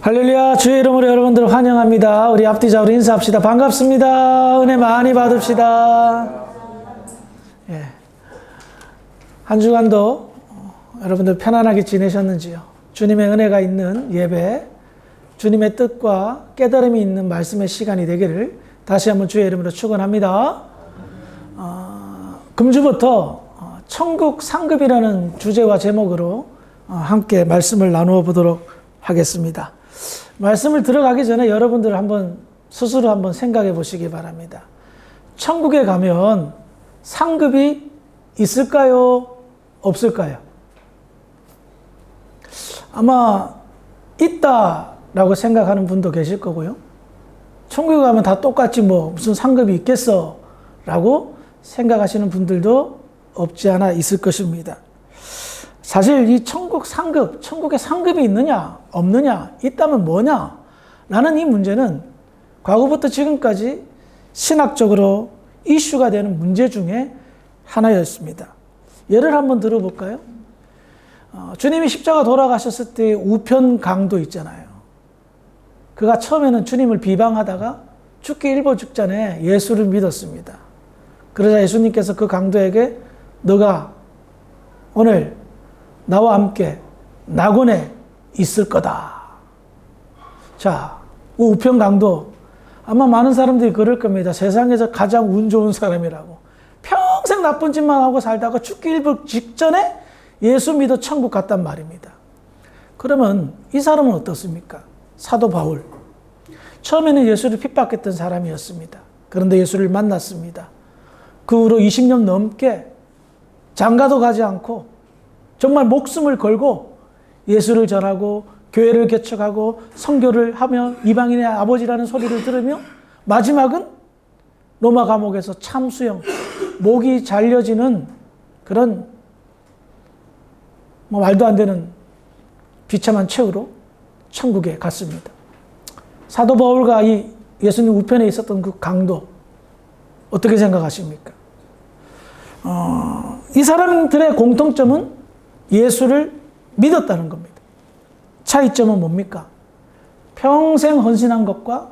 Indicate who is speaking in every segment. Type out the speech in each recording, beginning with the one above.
Speaker 1: 할렐루야. 주의 이름으로 여러분들 환영합니다. 우리 앞뒤좌우로 인사합시다. 반갑습니다. 은혜 많이 받읍시다. 예. 한 주간도 여러분들 편안하게 지내셨는지요? 주님의 은혜가 있는 예배, 주님의 뜻과 깨달음이 있는 말씀의 시간이 되기를 다시 한번 주의 이름으로 축원합니다. 금주부터 천국 상급이라는 주제와 제목으로 함께 말씀을 나누어 보도록 하겠습니다. 말씀을 들어가기 전에 여러분들 스스로 한번 생각해 보시기 바랍니다. 천국에 가면 상급이 있을까요? 없을까요? 아마 있다라고 생각하는 분도 계실 거고요. 천국에 가면 다 똑같지 무슨 상급이 있겠어 라고 생각하시는 분들도 없지 않아 있을 것입니다. 사실 이 천국에 상급이 있느냐 없느냐 있다면 뭐냐 라는 이 문제는 과거부터 지금까지 신학적으로 이슈가 되는 문제 중에 하나였습니다. 예를 한번 들어볼까요? 주님이 십자가 돌아가셨을 때 우편 강도 있잖아요. 그가 처음에는 주님을 비방하다가 죽기 일보 직전에 예수를 믿었습니다. 그러자 예수님께서 그 강도에게 너가 오늘 나와 함께 낙원에 있을 거다. 자, 우편 강도 아마 많은 사람들이 그럴 겁니다. 세상에서 가장 운 좋은 사람이라고. 평생 나쁜 짓만 하고 살다가 죽기 일보 직전에 예수 믿어 천국 갔단 말입니다. 그러면 이 사람은 어떻습니까? 사도 바울. 처음에는 예수를 핍박했던 사람이었습니다. 그런데 예수를 만났습니다. 그 후로 20년 넘게 장가도 가지 않고 정말 목숨을 걸고 예수를 전하고 교회를 개척하고 선교를 하며 이방인의 아버지라는 소리를 들으며 마지막은 로마 감옥에서 참수형, 목이 잘려지는 그런 말도 안 되는 비참한 최후로 천국에 갔습니다. 사도 바울과 이 예수님 우편에 있었던 그 강도 어떻게 생각하십니까? 이 사람들의 공통점은 예수를 믿었다는 겁니다. 차이점은 뭡니까? 평생 헌신한 것과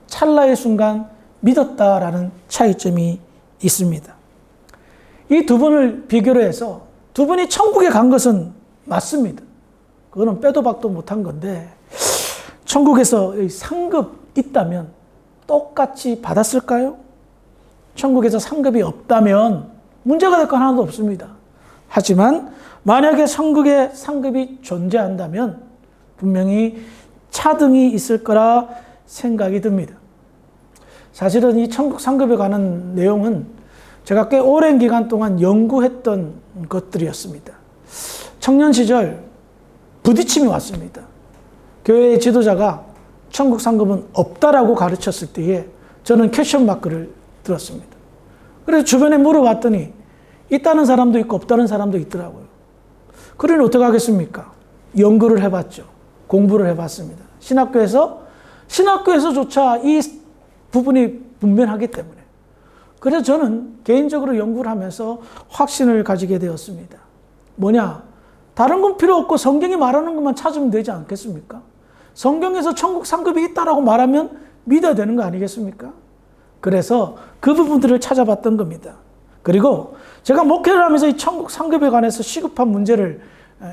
Speaker 1: 찰나의 순간 믿었다라는 차이점이 있습니다. 이 두 분을 비교로 해서 두 분이 천국에 간 것은 맞습니다. 그거는 빼도 박도 못한 건데 천국에서 상급 있다면 똑같이 받았을까요? 천국에서 상급이 없다면 문제가 될 건 하나도 없습니다. 하지만 만약에 천국에 상급이 존재한다면 분명히 차등이 있을 거라 생각이 듭니다. 사실은 이 천국 상급에 관한 내용은 제가 꽤 오랜 기간 동안 연구했던 것들이었습니다. 청년 시절 부딪힘이 왔습니다. 교회의 지도자가 천국 상급은 없다라고 가르쳤을 때에 저는 퀘션 마크를 들었습니다. 그래서 주변에 물어봤더니 있다는 사람도 있고 없다는 사람도 있더라고요. 그러니 어떻게 하겠습니까? 연구를 해봤죠. 공부를 해봤습니다. 신학교에서조차 이 부분이 분명하기 때문에. 그래서 저는 개인적으로 연구를 하면서 확신을 가지게 되었습니다. 뭐냐? 다른 건 필요 없고 성경이 말하는 것만 찾으면 되지 않겠습니까? 성경에서 천국 상급이 있다라고 말하면 믿어야 되는 거 아니겠습니까? 그래서 그 부분들을 찾아봤던 겁니다. 그리고 제가 목회를 하면서 이 천국 상급에 관해서 시급한 문제를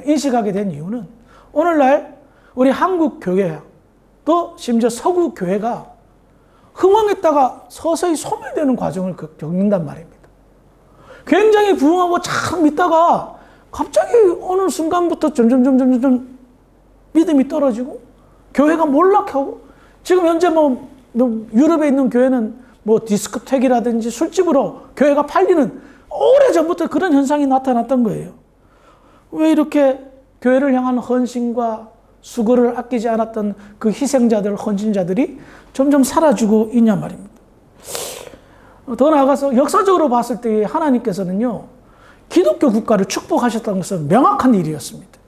Speaker 1: 인식하게 된 이유는 오늘날 우리 한국 교회 또 심지어 서구 교회가 흥황했다가 서서히 소멸되는 과정을 겪는단 말입니다. 굉장히 부흥하고 참 믿다가 갑자기 어느 순간부터 점점 믿음이 떨어지고 교회가 몰락하고 지금 현재 유럽에 있는 교회는 디스코텍이라든지 술집으로 교회가 팔리는 오래전부터 그런 현상이 나타났던 거예요. 왜 이렇게 교회를 향한 헌신과 수고를 아끼지 않았던 그 희생자들, 헌신자들이 점점 사라지고 있냐 말입니다. 더 나아가서 역사적으로 봤을 때 하나님께서는요, 기독교 국가를 축복하셨다는 것은 명확한 일이었습니다.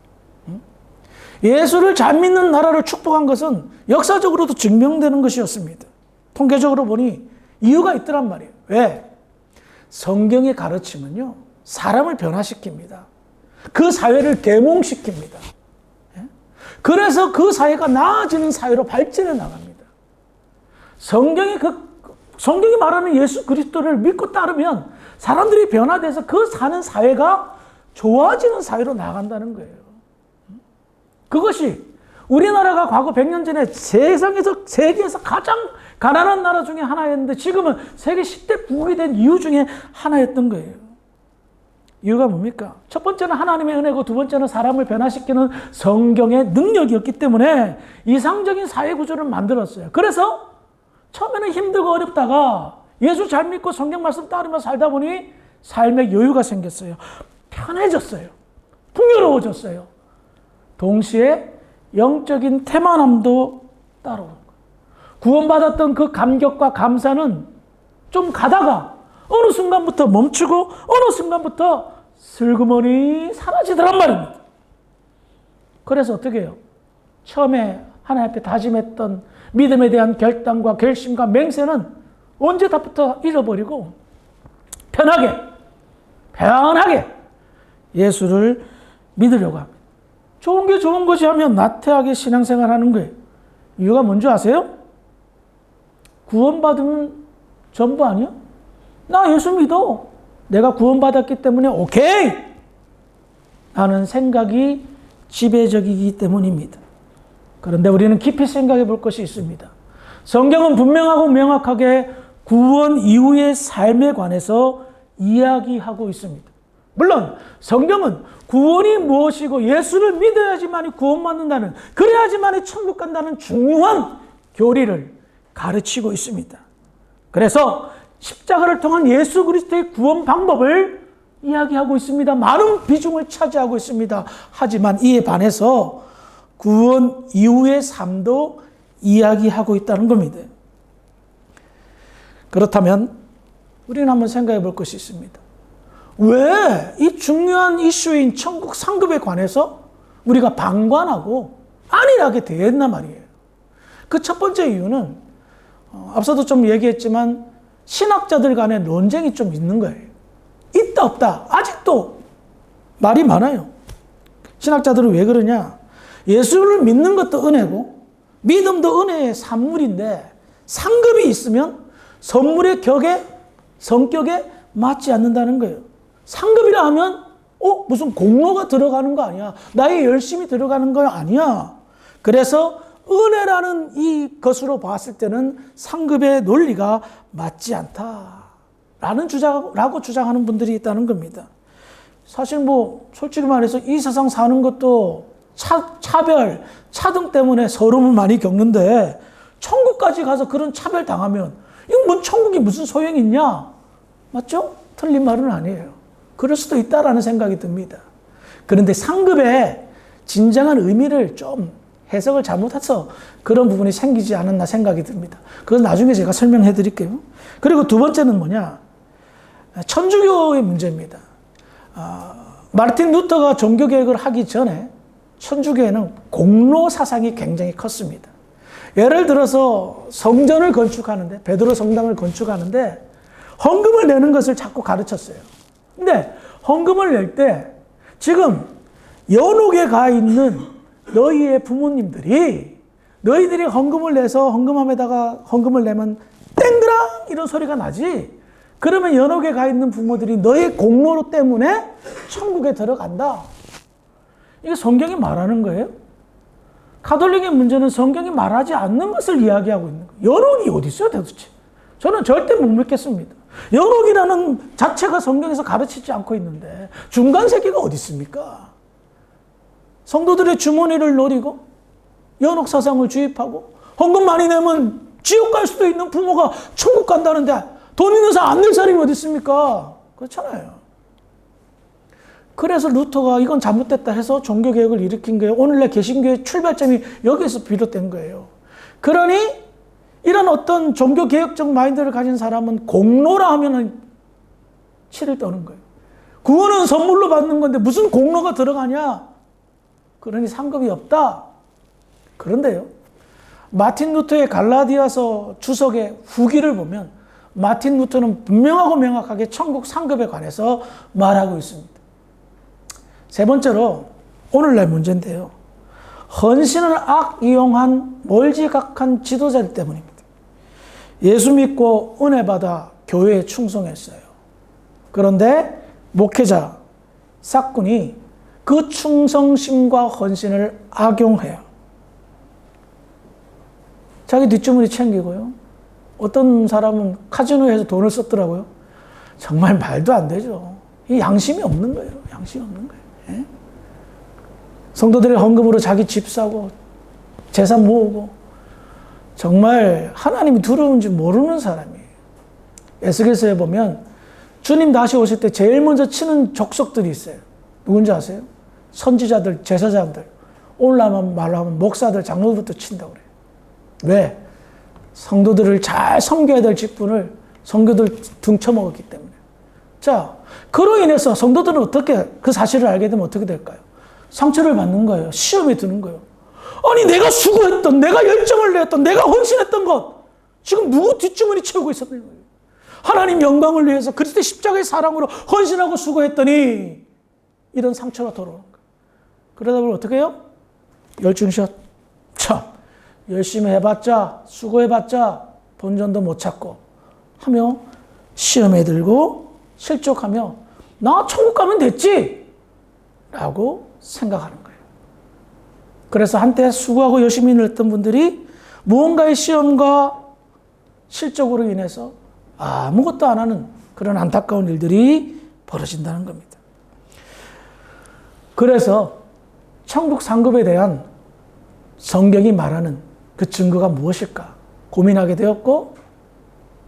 Speaker 1: 예수를 잘 믿는 나라를 축복한 것은 역사적으로도 증명되는 것이었습니다. 통계적으로 보니 이유가 있더란 말이에요. 왜? 성경의 가르침은요, 사람을 변화시킵니다. 그 사회를 계몽시킵니다. 그래서 그 사회가 나아지는 사회로 발전해 나갑니다. 성경이 말하는 예수 그리스도를 믿고 따르면 사람들이 변화돼서 그 사는 사회가 좋아지는 사회로 나간다는 거예요. 그것이 우리나라가 과거 100년 전에 세계에서 가장 가난한 나라 중에 하나였는데 지금은 세계 10대 부국이 된 이유 중에 하나였던 거예요. 이유가 뭡니까? 첫 번째는 하나님의 은혜고 두 번째는 사람을 변화시키는 성경의 능력이었기 때문에 이상적인 사회 구조를 만들었어요. 그래서 처음에는 힘들고 어렵다가 예수 잘 믿고 성경 말씀 따르며 살다 보니 삶의 여유가 생겼어요. 편해졌어요. 풍요로워졌어요. 동시에 영적인 태만함도 따라오는 거예요. 구원받았던 그 감격과 감사는 좀 가다가 어느 순간부터 멈추고 어느 순간부터 슬그머니 사라지더란 말입니다. 그래서 어떻게 해요? 처음에 하나님 앞에 다짐했던 믿음에 대한 결단과 결심과 맹세는 언제 다부터 잃어버리고 편하게 예수를 믿으려고 합니다. 좋은 게 좋은 것이 하면 나태하게 신앙생활 하는 거예요. 이유가 뭔지 아세요? 구원받으면 전부 아니야? 나 예수 믿어. 내가 구원받았기 때문에 오케이! 라는 생각이 지배적이기 때문입니다. 그런데 우리는 깊이 생각해 볼 것이 있습니다. 성경은 분명하고 명확하게 구원 이후의 삶에 관해서 이야기하고 있습니다. 물론 성경은 구원이 무엇이고 예수를 믿어야지만이 구원받는다는, 그래야지만이 천국 간다는 중요한 교리를 가르치고 있습니다. 그래서 십자가를 통한 예수 그리스도의 구원 방법을 이야기하고 있습니다. 많은 비중을 차지하고 있습니다. 하지만 이에 반해서 구원 이후의 삶도 이야기하고 있다는 겁니다. 그렇다면 우리는 한번 생각해 볼 것이 있습니다. 왜 이 중요한 이슈인 천국 상급에 관해서 우리가 방관하고 안일하게 대했나 말이에요. 그 첫 번째 이유는 앞서도 좀 얘기했지만 신학자들 간의 논쟁이 좀 있는 거예요. 있다 없다 아직도 말이 많아요. 신학자들은 왜 그러냐? 예수를 믿는 것도 은혜고 믿음도 은혜의 산물인데 상급이 있으면 선물의 격에 성격에 맞지 않는다는 거예요. 상급이라 하면 무슨 공로가 들어가는 거 아니야. 나의 열심이 들어가는 거 아니야. 그래서 은혜라는 이 것으로 봤을 때는 상급의 논리가 맞지 않다라고 주장하는 분들이 있다는 겁니다. 사실 솔직히 말해서 이 세상 사는 것도 차별, 차등 때문에 서름을 많이 겪는데 천국까지 가서 그런 차별 당하면 이건 천국이 무슨 소용이 있냐? 맞죠? 틀린 말은 아니에요. 그럴 수도 있다라는 생각이 듭니다. 그런데 상급의 진정한 의미를 좀 해석을 잘못해서 그런 부분이 생기지 않았나 생각이 듭니다. 그건 나중에 제가 설명해 드릴게요. 그리고 두 번째는 뭐냐? 천주교의 문제입니다. 마르틴 루터가 종교개혁을 하기 전에 천주교에는 공로 사상이 굉장히 컸습니다. 예를 들어서 성전을 건축하는데, 베드로 성당을 건축하는데 헌금을 내는 것을 자꾸 가르쳤어요. 근데 헌금을 낼 때 지금 연옥에 가 있는 너희의 부모님들이 너희들이 헌금을 내서 헌금함에다가 헌금을 내면 땡그랑 이런 소리가 나지. 그러면 연옥에 가 있는 부모들이 너의 공로 때문에 천국에 들어간다. 이게 성경이 말하는 거예요? 가톨릭의 문제는 성경이 말하지 않는 것을 이야기하고 있는 거예요. 연옥이 어디 있어요 도대체? 저는 절대 못 믿겠습니다. 연옥이라는 자체가 성경에서 가르치지 않고 있는데 중간 세계가 어디 있습니까? 성도들의 주머니를 노리고 연옥 사상을 주입하고 헌금 많이 내면 지옥 갈 수도 있는 부모가 천국 간다는데 돈 있는 사람 안 낼 사람이 어디 있습니까? 그렇잖아요. 그래서 루터가 이건 잘못됐다 해서 종교개혁을 일으킨 거예요. 오늘날 개신교의 출발점이 여기에서 비롯된 거예요. 그러니 이런 어떤 종교개혁적 마인드를 가진 사람은 공로라 하면 치를 떠는 거예요. 구원은 선물로 받는 건데 무슨 공로가 들어가냐? 그러니 상급이 없다. 그런데요, 마틴 루터의 갈라디아서 주석의 후기를 보면 마틴 루터는 분명하고 명확하게 천국 상급에 관해서 말하고 있습니다. 세 번째로 오늘날 문제인데요. 헌신을 악이용한 몰지각한 지도자들 때문입니다. 예수 믿고 은혜 받아 교회에 충성했어요. 그런데 목회자, 싹군이 그 충성심과 헌신을 악용해요. 자기 뒷주머니 챙기고요. 어떤 사람은 카지노에서 돈을 썼더라고요. 정말 말도 안 되죠. 이 양심이 없는 거예요. 양심이 없는 거예요. 예? 성도들의 헌금으로 자기 집 사고 재산 모으고 정말 하나님이 두려운지 모르는 사람이에요. 에스겔서에 보면 주님 다시 오실 때 제일 먼저 치는 족속들이 있어요. 누군지 아세요? 선지자들, 제사장들, 오늘날만 말로 하면 목사들, 장로들부터 친다고 그래요. 왜? 성도들을 잘 섬겨야 될 직분을 성도들 등쳐먹었기 때문에. 자, 그로 인해서 성도들은 어떻게 그 사실을 알게 되면 어떻게 될까요? 상처를 받는 거예요. 시험에 드는 거예요. 아니 내가 수고했던, 내가 열정을 내었던, 내가 헌신했던 것 지금 누구 뒷주머니 채우고 있었던 거예요. 하나님 영광을 위해서 그리스도의 십자가의 사랑으로 헌신하고 수고했더니 이런 상처가 돌아오는 거예요. 그러다 보면 어떻게 해요? 열중샷. 참 열심히 해봤자 수고해봤자 본전도 못 찾고 하며 시험에 들고 실족하며 나 천국 가면 됐지 라고 생각하는 거예요. 그래서 한때 수고하고 열심히 일했던 분들이 무언가의 시험과 실족으로 인해서 아무것도 안 하는 그런 안타까운 일들이 벌어진다는 겁니다. 그래서 천국 상급에 대한 성경이 말하는 그 증거가 무엇일까 고민하게 되었고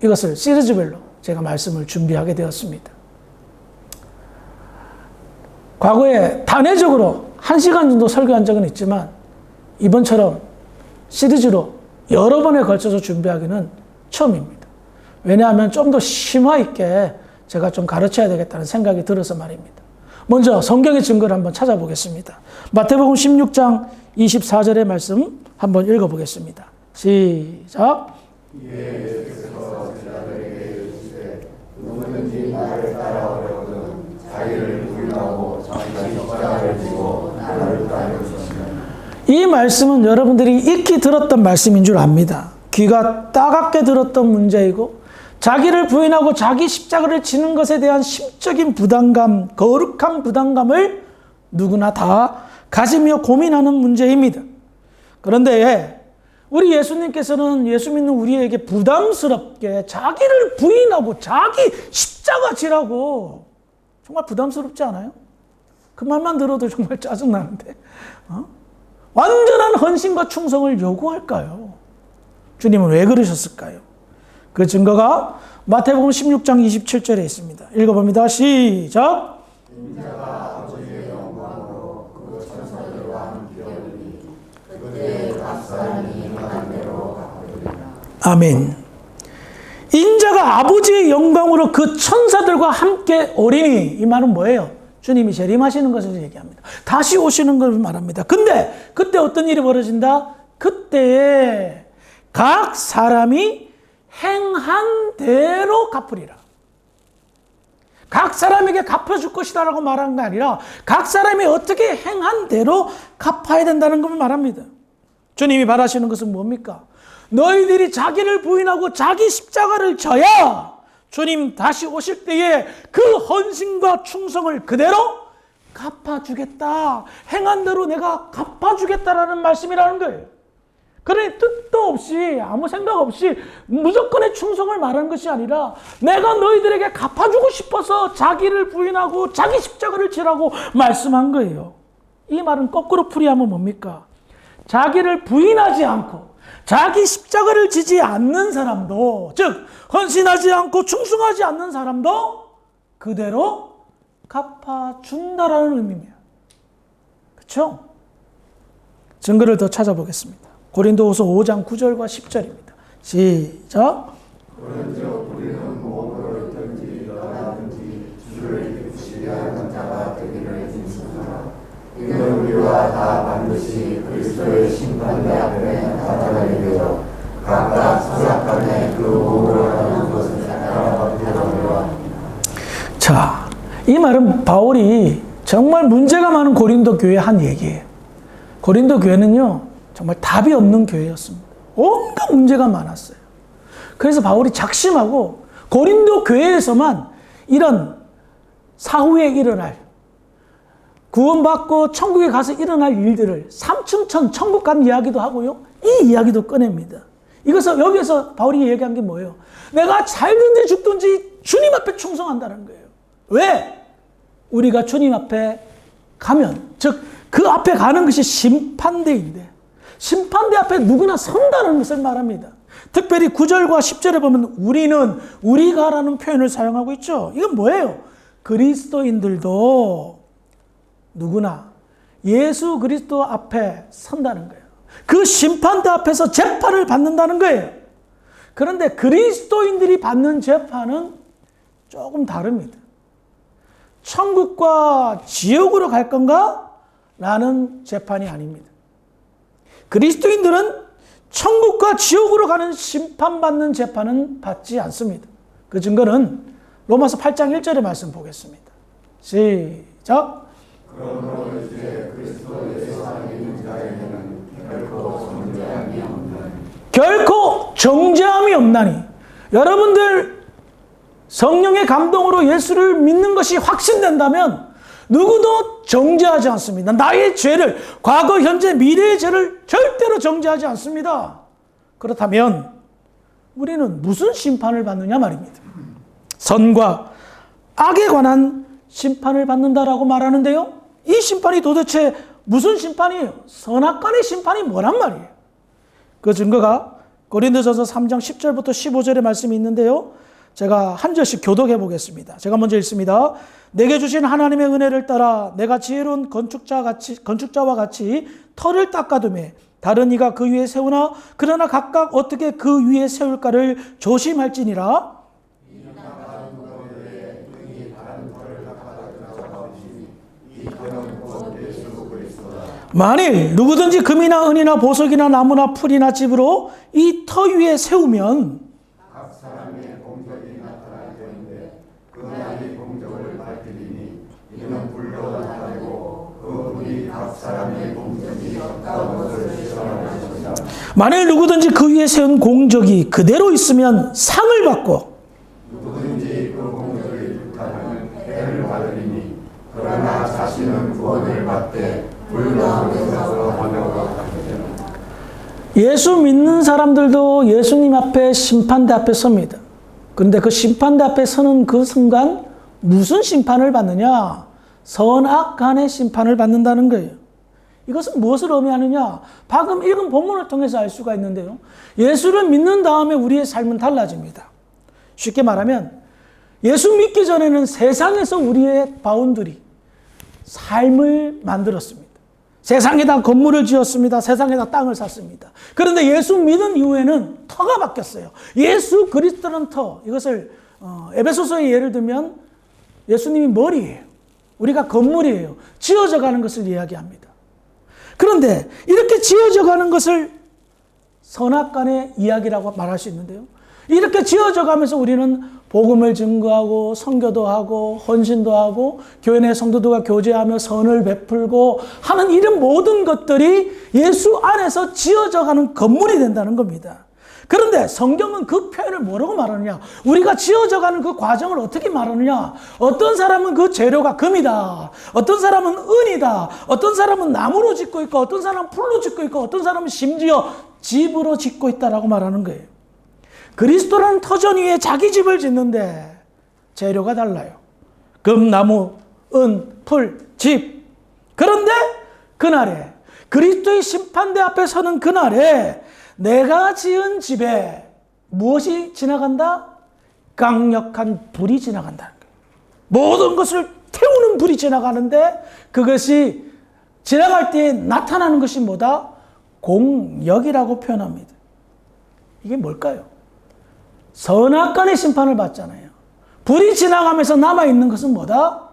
Speaker 1: 이것을 시리즈별로 제가 말씀을 준비하게 되었습니다. 과거에 단회적으로 1시간 정도 설교한 적은 있지만 이번처럼 시리즈로 여러 번에 걸쳐서 준비하기는 처음입니다. 왜냐하면 좀 더 심화 있게 제가 좀 가르쳐야 되겠다는 생각이 들어서 말입니다. 먼저 성경의 증거를 한번 찾아보겠습니다. 마태복음 16장 24절의 말씀 한번 읽어보겠습니다. 시작.
Speaker 2: 예수께서 제자들에게 이르시되 누구든지 나를 따라오려거든 자기를 부인하고 자기 십자가를 지고 나를 따르시면.
Speaker 1: 이 말씀은 여러분들이 익히 들었던 말씀인 줄 압니다. 귀가 따갑게 들었던 문제이고 자기를 부인하고 자기 십자가를 지는 것에 대한 심적인 부담감, 거룩한 부담감을 누구나 다 가지며 고민하는 문제입니다. 그런데 우리 예수님께서는 예수 믿는 우리에게 부담스럽게 자기를 부인하고 자기 십자가 지라고 정말 부담스럽지 않아요? 그 말만 들어도 정말 짜증나는데 완전한 헌신과 충성을 요구할까요? 주님은 왜 그러셨을까요? 그 증거가 마태복음 16장 27절에 있습니다. 읽어봅니다. 시작.
Speaker 2: 인자가 아버지의 영광으로 그 천사들과 함께 오리니 그때 각 사람이 행한 대로 갚으리라.
Speaker 1: 아멘. 인자가 아버지의 영광으로 그 천사들과 함께 오리니 이 말은 뭐예요? 주님이 재림하시는 것을 얘기합니다. 다시 오시는 걸 말합니다. 근데 그때 어떤 일이 벌어진다? 그때에 각 사람이 행한 대로 갚으리라. 각 사람에게 갚아줄 것이다 라고 말한 게 아니라 각 사람이 어떻게 행한 대로 갚아야 된다는 걸 말합니다. 주님이 바라시는 것은 뭡니까? 너희들이 자기를 부인하고 자기 십자가를 져야 주님 다시 오실 때에 그 헌신과 충성을 그대로 갚아주겠다. 행한 대로 내가 갚아주겠다라는 말씀이라는 거예요. 그러니 뜻도 없이 아무 생각 없이 무조건의 충성을 말하는 것이 아니라 내가 너희들에게 갚아주고 싶어서 자기를 부인하고 자기 십자가를 지라고 말씀한 거예요. 이 말은 거꾸로 풀이하면 뭡니까? 자기를 부인하지 않고 자기 십자가를 지지 않는 사람도, 즉 헌신하지 않고 충성하지 않는 사람도 그대로 갚아준다라는 의미입니다. 그렇죠? 증거를 더 찾아보겠습니다. 고린도후서 5장 9절과 10절입니다. 시작.
Speaker 2: 그런즉 우리는 몸으로 있든지 떠나든지 주를 입으시려는 자가 되기를 힘쓰노라. 이는 우리와 다 반드시 그리스도의 심판대 앞에 나타나게 되어 각각 서약간에 그 몸으로 하는 것을 따라가리라.
Speaker 1: 자, 이 말은 바울이 정말 문제가 많은 고린도 교회에 한 얘기예요. 고린도 교회는요, 정말 답이 없는 교회였습니다. 온갖 문제가 많았어요. 그래서 바울이 작심하고 고린도 교회에서만 이런 사후에 일어날, 구원받고 천국에 가서 일어날 일들을 삼층천 천국 간 이야기도 하고요, 이 이야기도 꺼냅니다. 이것을 여기서 바울이 얘기한 게 뭐예요? 내가 살든지 죽든지 주님 앞에 충성한다는 거예요. 왜? 우리가 주님 앞에 가면, 즉 그 앞에 가는 것이 심판대인데, 심판대 앞에 누구나 선다는 것을 말합니다. 특별히 9절과 10절에 보면 우리가라는 표현을 사용하고 있죠. 이건 뭐예요? 그리스도인들도 누구나 예수 그리스도 앞에 선다는 거예요. 그 심판대 앞에서 재판을 받는다는 거예요. 그런데 그리스도인들이 받는 재판은 조금 다릅니다. 천국과 지옥으로 갈 건가? 라는 재판이 아닙니다. 그리스도인들은 천국과 지옥으로 가는 심판받는 재판은 받지 않습니다. 그 증거는 로마서 8장 1절의 말씀 보겠습니다. 시작.
Speaker 2: 그러므로 이제 그리스도 예수 안에 있는 자에게는 결코 정죄함이 없나니. 여러분들 성령의 감동으로 예수를 믿는 것이 확신된다면 누구도 정죄하지 않습니다. 나의 죄를, 과거, 현재, 미래의 죄를 절대로 정죄하지 않습니다. 그렇다면 우리는 무슨 심판을 받느냐 말입니다. 선과 악에 관한 심판을 받는다라고 말하는데요, 이 심판이 도대체 무슨 심판이에요? 선악간의 심판이 뭐란 말이에요? 그 증거가 고린도전서 3장 10절부터 15절의 말씀이 있는데요, 제가 한 절씩 교독해 보겠습니다. 제가 먼저 읽습니다. 내게 주신 하나님의 은혜를 따라 내가 지혜로운 건축자와 같이 터를 닦아두매 다른 이가 그 위에 세우나 그러나 각각 어떻게 그 위에 세울까를 조심할지니라. 만일 누구든지 금이나 은이나 보석이나 나무나 풀이나 집으로 이 터 위에 세우면 각 사람의 공적이 나타날 때인데 그 날이 공적을 밝히리니 이는 불로 나타내고 그 불이 각 사람의 공적이 어떤 것을 시험할 것이다.
Speaker 1: 만일 누구든지 그 위에 세운 공적이 그대로 있으면 상을 받고
Speaker 2: 누구든지 그 공적이 불타면 해를 받으리니 그러나 자신은 구원을 받되 불로하면서 번역을 하게 되는.
Speaker 1: 예수 믿는 사람들도 예수님 앞에 심판대 앞에 섭니다. 그런데 그 심판대 앞에 서는 그 순간 무슨 심판을 받느냐? 선악 간의 심판을 받는다는 거예요. 이것은 무엇을 의미하느냐? 방금 읽은 본문을 통해서 알 수가 있는데요, 예수를 믿는 다음에 우리의 삶은 달라집니다. 쉽게 말하면 예수 믿기 전에는 세상에서 우리의 바운더리, 삶을 만들었습니다. 세상에다 건물을 지었습니다. 세상에다 땅을 샀습니다. 그런데 예수 믿은 이후에는 터가 바뀌었어요. 예수 그리스도는 터. 이것을 에베소서의 예를 들면 예수님이 머리예요. 우리가 건물이에요. 지어져 가는 것을 이야기합니다. 그런데 이렇게 지어져 가는 것을 선악간의 이야기라고 말할 수 있는데요, 이렇게 지어져 가면서 우리는 복음을 증거하고 선교도 하고 헌신도 하고 교회 내 성도들과 교제하며 선을 베풀고 하는 이런 모든 것들이 예수 안에서 지어져 가는 건물이 된다는 겁니다. 그런데 성경은 그 표현을 뭐라고 말하느냐? 우리가 지어져 가는 그 과정을 어떻게 말하느냐? 어떤 사람은 그 재료가 금이다. 어떤 사람은 은이다. 어떤 사람은 나무로 짓고 있고 어떤 사람은 풀로 짓고 있고 어떤 사람은 심지어 집으로 짓고 있다라고 말하는 거예요. 그리스도라는 터전 위에 자기 집을 짓는데 재료가 달라요. 금, 나무, 은, 풀, 집. 그런데 그날에 그리스도의 심판대 앞에 서는 그날에 내가 지은 집에 무엇이 지나간다? 강력한 불이 지나간다는 거예요. 모든 것을 태우는 불이 지나가는데 그것이 지나갈 때 나타나는 것이 뭐다? 공역이라고 표현합니다. 이게 뭘까요? 선악간의 심판을 받잖아요. 불이 지나가면서 남아있는 것은 뭐다?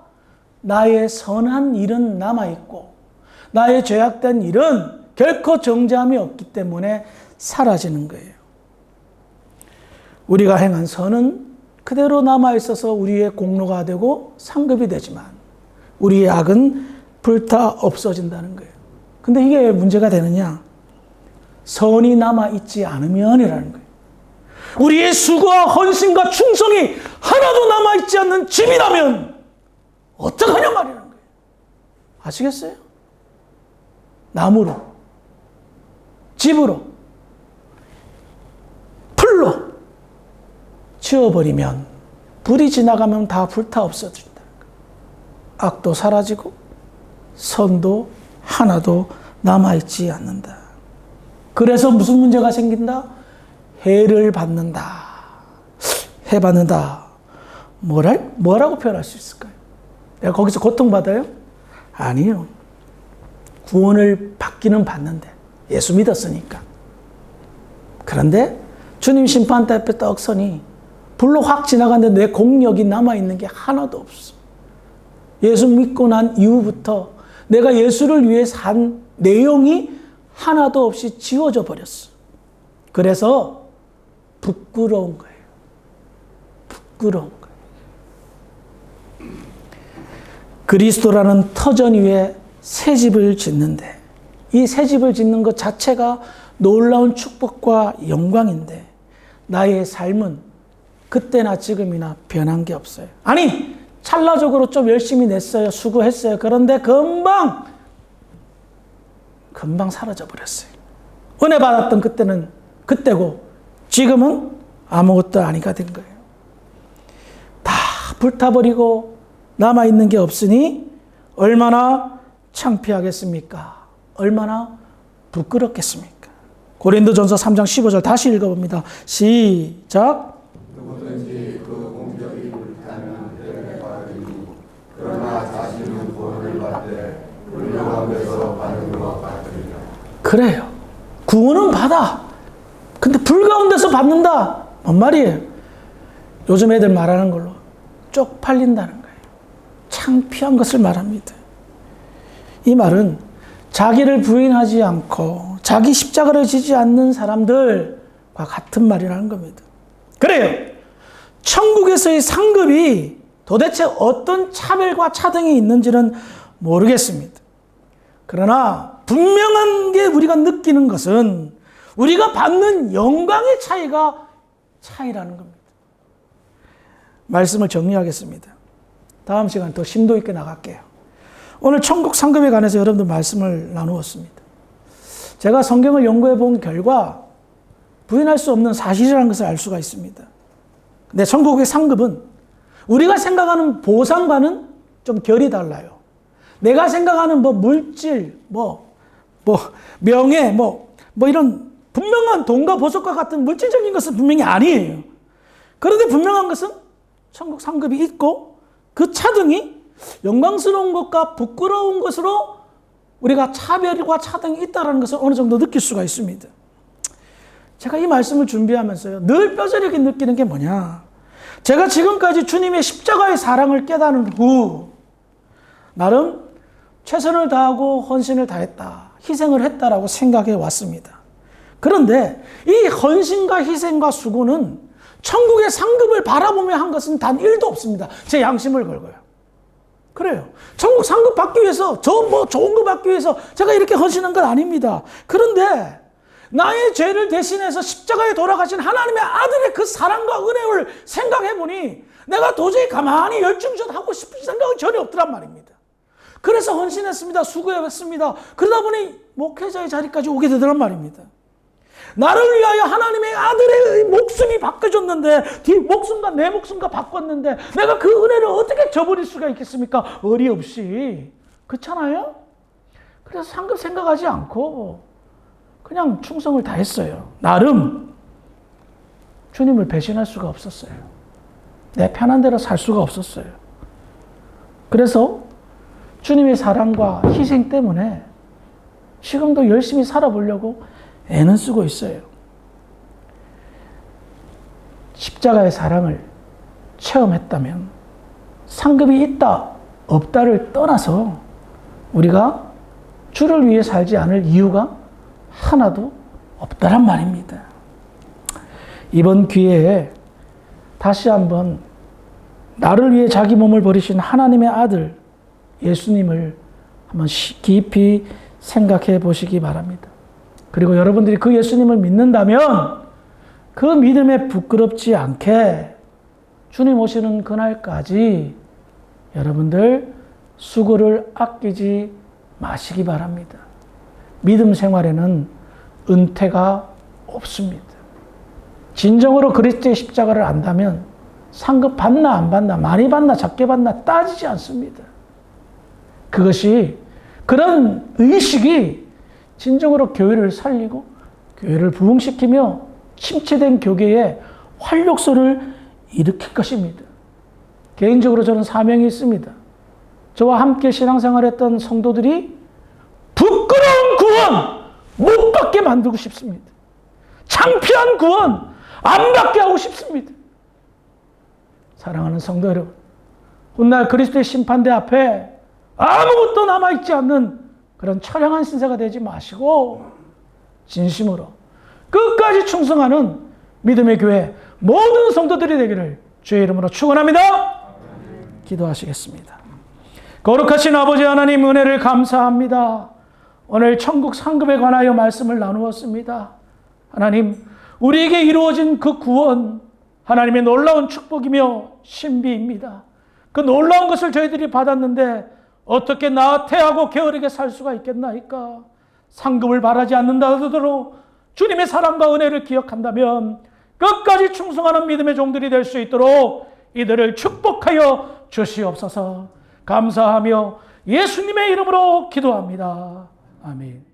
Speaker 1: 나의 선한 일은 남아있고 나의 죄악된 일은 결코 정죄함이 없기 때문에 사라지는 거예요. 우리가 행한 선은 그대로 남아있어서 우리의 공로가 되고 상급이 되지만 우리의 악은 불타 없어진다는 거예요. 근데 이게 왜 문제가 되느냐? 선이 남아있지 않으면이라는 거예요. 우리의 수고와 헌신과 충성이 하나도 남아있지 않는 집이라면 어떡하냐 말이라는 거예요. 아시겠어요? 나무로, 집으로, 풀로 지어버리면 불이 지나가면 다 불타 없어진다. 악도 사라지고 선도 하나도 남아있지 않는다. 그래서 무슨 문제가 생긴다? 해를 받는다. 해받는다. 뭐라고 표현할 수 있을까요? 내가 거기서 고통받아요? 아니요. 구원을 받기는 받는데 예수 믿었으니까. 그런데 주님 심판대 앞에 떡 서니 불로 확 지나갔는데 내 공력이 남아있는 게 하나도 없어. 예수 믿고 난 이후부터 내가 예수를 위해 산 내용이 하나도 없이 지워져 버렸어. 그래서 부끄러운 거예요. 부끄러운 거예요. 그리스도라는 터전 위에 새 집을 짓는데 이 새 집을 짓는 것 자체가 놀라운 축복과 영광인데 나의 삶은 그때나 지금이나 변한 게 없어요. 아니, 찰나적으로 좀 열심히 냈어요. 수고했어요. 그런데 금방 사라져 버렸어요. 은혜 받았던 그때는 그때고 지금은 아무것도 아니가 된 거예요. 다 불타버리고 남아있는 게 없으니 얼마나 창피하겠습니까? 얼마나 부끄럽겠습니까? 고린도전서 3장 15절 다시 읽어봅니다. 시작.
Speaker 3: 누구든지 그 공적이 불타면 때에 받으니 그러나 자신은 구원을 받되 불가운데서 받은 것 같으리라.
Speaker 1: 그래요. 구원은 받아. 근데 불 가운데서 받는다. 뭔 말이에요? 요즘 애들 말하는 걸로 쪽팔린다는 거예요. 창피한 것을 말합니다. 이 말은 자기를 부인하지 않고 자기 십자가를 지지 않는 사람들과 같은 말이라는 겁니다. 그래요. 천국에서의 상급이 도대체 어떤 차별과 차등이 있는지는 모르겠습니다. 그러나 분명한 게 우리가 느끼는 것은 우리가 받는 영광의 차이라는 겁니다. 말씀을 정리하겠습니다. 다음 시간 더 심도 있게 나갈게요. 오늘 천국 상급에 관해서 여러분들 말씀을 나누었습니다. 제가 성경을 연구해 본 결과 부인할 수 없는 사실이라는 것을 알 수가 있습니다. 근데 천국의 상급은 우리가 생각하는 보상과는 좀 결이 달라요. 내가 생각하는 물질, 명예, 이런 분명한 돈과 보석과 같은 물질적인 것은 분명히 아니에요. 그런데 분명한 것은 천국 상급이 있고 그 차등이 영광스러운 것과 부끄러운 것으로 우리가 차별과 차등이 있다는 것을 어느 정도 느낄 수가 있습니다. 제가 이 말씀을 준비하면서요, 늘 뼈저리게 느끼는 게 뭐냐. 제가 지금까지 주님의 십자가의 사랑을 깨달은 후 나름 최선을 다하고 헌신을 다했다, 희생을 했다라고 생각해 왔습니다. 그런데 이 헌신과 희생과 수고는 천국의 상급을 바라보며 한 것은 단 1도 없습니다. 제 양심을 걸고요. 그래요. 천국 상급 받기 위해서, 좋은 거 받기 위해서 제가 이렇게 헌신한 건 아닙니다. 그런데 나의 죄를 대신해서 십자가에 돌아가신 하나님의 아들의 그 사랑과 은혜를 생각해보니 내가 도저히 가만히 열중전하고 싶은 생각이 전혀 없더란 말입니다. 그래서 헌신했습니다. 수고했습니다. 그러다 보니 목회자의 자리까지 오게 되더란 말입니다. 나를 위하여 하나님의 아들의 목숨이 바꿔줬는데 목숨과 내 목숨과 바꿨는데 내가 그 은혜를 어떻게 저버릴 수가 있겠습니까? 어리없이. 그렇잖아요? 그래서 상급 생각하지 않고 그냥 충성을 다했어요. 나름 주님을 배신할 수가 없었어요. 내 편한 대로 살 수가 없었어요. 그래서 주님의 사랑과 희생 때문에 지금도 열심히 살아보려고 애는 쓰고 있어요. 십자가의 사랑을 체험했다면 상급이 있다, 없다를 떠나서 우리가 주를 위해 살지 않을 이유가 하나도 없다란 말입니다. 이번 기회에 다시 한번 나를 위해 자기 몸을 버리신 하나님의 아들 예수님을 한번 깊이 생각해 보시기 바랍니다. 그리고 여러분들이 그 예수님을 믿는다면 그 믿음에 부끄럽지 않게 주님 오시는 그날까지 여러분들 수고를 아끼지 마시기 바랍니다. 믿음 생활에는 은퇴가 없습니다. 진정으로 그리스도의 십자가를 안다면 상급 받나 안 받나, 많이 받나 작게 받나 따지지 않습니다. 그것이, 그런 의식이 진정으로 교회를 살리고 교회를 부흥시키며 침체된 교계에 활력소를 일으킬 것입니다. 개인적으로 저는 사명이 있습니다. 저와 함께 신앙생활했던 성도들이 부끄러운 구원 못 받게 만들고 싶습니다. 창피한 구원 안 받게 하고 싶습니다. 사랑하는 성도 여러분, 훗날 그리스도의 심판대 앞에 아무것도 남아있지 않는 그런 처량한 신세가 되지 마시고 진심으로 끝까지 충성하는 믿음의 교회 모든 성도들이 되기를 주의 이름으로 축원합니다. 기도하시겠습니다. 거룩하신 아버지 하나님, 은혜를 감사합니다. 오늘 천국 상급에 관하여 말씀을 나누었습니다. 하나님, 우리에게 이루어진 그 구원, 하나님의 놀라운 축복이며 신비입니다. 그 놀라운 것을 저희들이 받았는데 어떻게 나태하고 게으르게 살 수가 있겠나이까? 상급을 바라지 않는다 하더라도 주님의 사랑과 은혜를 기억한다면 끝까지 충성하는 믿음의 종들이 될 수 있도록 이들을 축복하여 주시옵소서. 감사하며 예수님의 이름으로 기도합니다. 아멘.